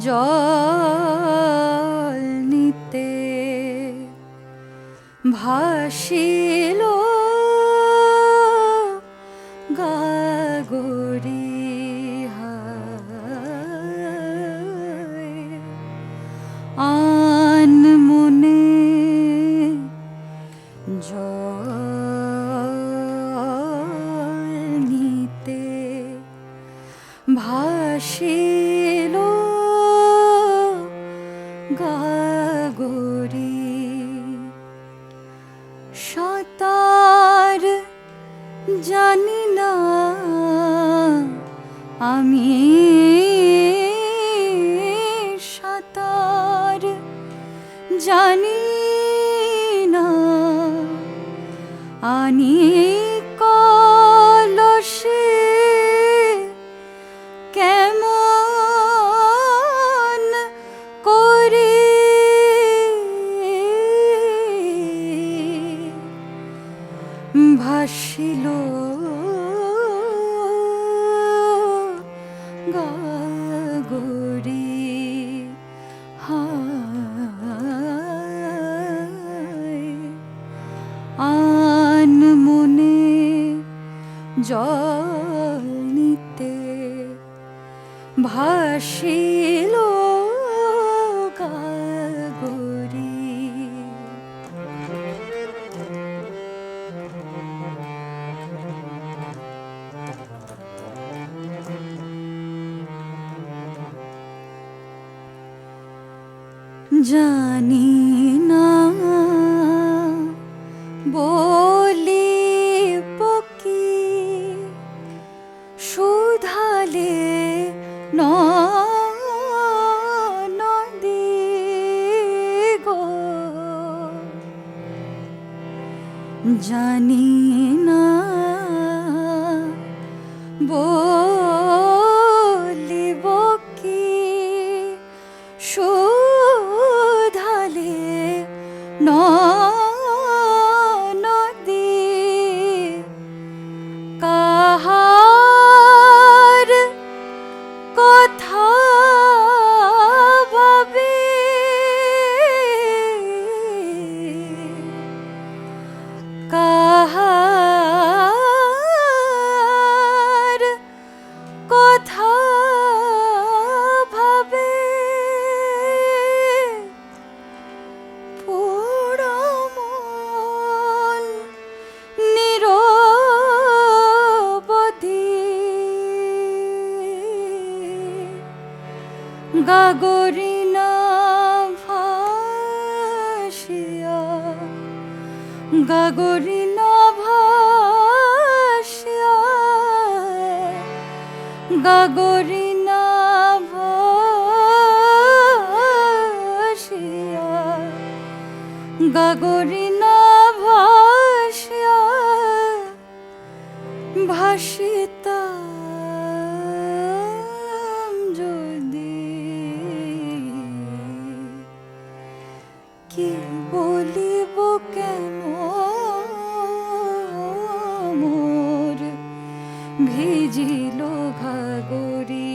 জল নিতে ভাসিল গাগরি আন মনে জল নিতে ভাসিল গাগরি সাঁতার জানি না আমি সাঁতার জানি না আনি কলসে কেমন করে ভাসিল গাগরি আন মনে জল নিতে ভাসিল গাগরি জানি না বলিব কি শুধালে নদী গো জানি না বলিব কি শুধালে নদী কাহার কথা ভাবে কাহার কথা ভাবে পোড়ামন নিরবধি গাগরি না ভাসিয়া গাগরি না ভাসিয়া গাগরি না ভাসিয়া গাগরি না ভাসিয়া ভাসিতাম যদি কি বলিব কেন মোর ভিজিল ঘাগরি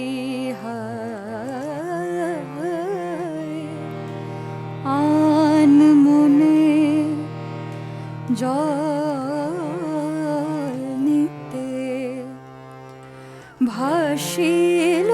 আন মনে জল নিতে ভাসিল